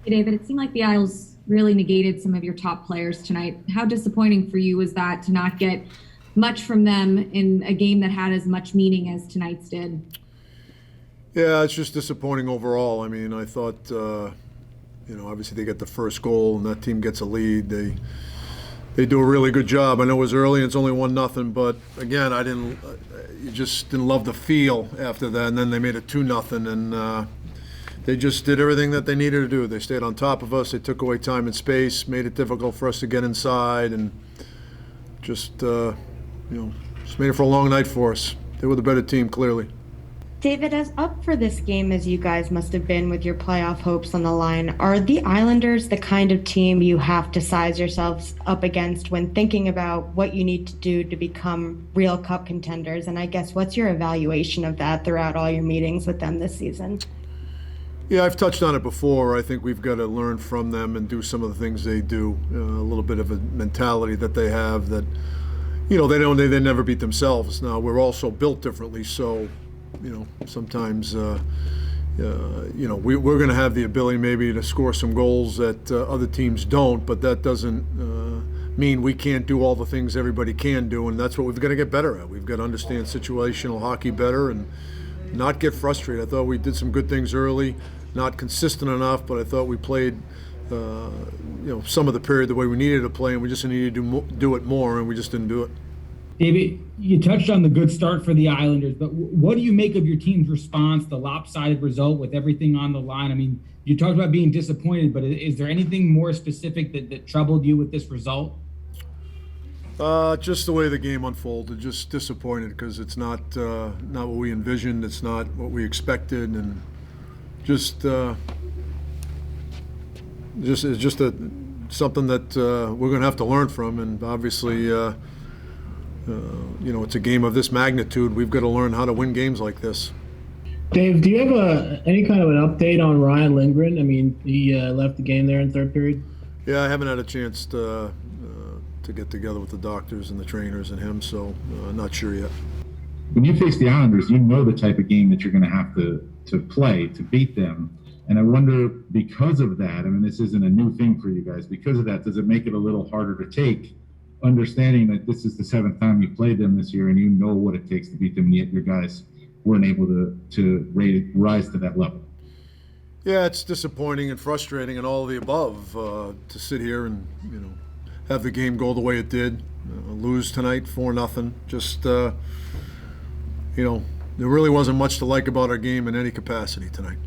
Hey, David, it seemed like the Isles really negated some of your top players tonight. How disappointing for you was that to not get much from them in a game that had as much meaning as tonight's did? Yeah, it's just disappointing overall. I mean, I thought, obviously they get the first goal and that team gets a lead. They do a really good job. I know it was early and it's only 1-0, but again, you just didn't love the feel after that. And then they made it 2-0, and they just did everything that they needed to do. They stayed on top of us. They took away time and space, made it difficult for us to get inside, and just made it for a long night for us. They were the better team, clearly. David, as up for this game as you guys must have been with your playoff hopes on the line, are the Islanders the kind of team you have to size yourselves up against when thinking about what you need to do to become real cup contenders? And I guess what's your evaluation of that throughout all your meetings with them this season? Yeah, I've touched on it before. I think we've got to learn from them and do some of the things they do. A little bit of a mentality that they have that, they never beat themselves. Now, we're also built differently, so sometimes we're going to have the ability maybe to score some goals that other teams don't, but that doesn't mean we can't do all the things everybody can do, and that's what we've got to get better at. We've got to understand situational hockey better and not get frustrated. I thought we did some good things early, not consistent enough, but I thought we played some of the period the way we needed to play, and we just needed to do it more, and we just didn't do it. David, you touched on the good start for the Islanders, but what do you make of your team's response, the lopsided result with everything on the line? I mean, you talked about being disappointed, but is there anything more specific that troubled you with this result? Just the way the game unfolded, just disappointed because it's not what we envisioned, it's not what we expected, and it's just something that we're going to have to learn from, and obviously. It's a game of this magnitude. We've got to learn how to win games like this. Dave, do you have any kind of an update on Ryan Lindgren? I mean, he left the game there in third period. Yeah, I haven't had a chance to get together with the doctors and the trainers and him, so not sure yet. When you face the Islanders, you know the type of game that you're going to have to play to beat them. And I wonder, because of that, I mean, this isn't a new thing for you guys. Because of that, does it make it a little harder to take? Understanding that this is the seventh time you played them this year and you know what it takes to beat them, and yet your guys weren't able to rise to that level. Yeah, it's disappointing and frustrating and all of the above to sit here and have the game go the way it did, lose tonight 4-0. Just there really wasn't much to like about our game in any capacity tonight.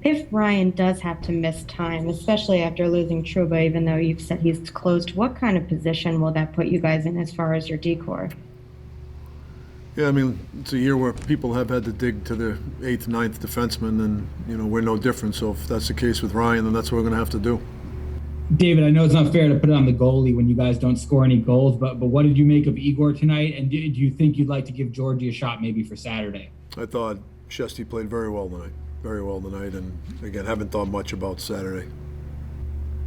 If Ryan does have to miss time, especially after losing Truba, even though you've said he's closed, what kind of position will that put you guys in as far as your decor? Yeah, I mean, it's a year where people have had to dig to the 8th, 9th defenseman, and we're no different. So if that's the case with Ryan, then that's what we're going to have to do. David, I know it's not fair to put it on the goalie when you guys don't score any goals, but what did you make of Igor tonight? And do you think you'd like to give Georgie a shot maybe for Saturday? I thought Shesty played very well tonight. And again, haven't thought much about Saturday.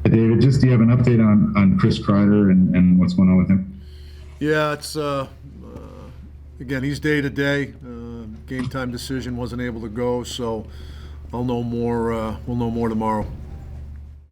David, do you have an update on Chris Kreider and what's going on with him? Yeah, it's again, he's day to day. Game time decision, wasn't able to go, so I'll know more. We'll know more tomorrow.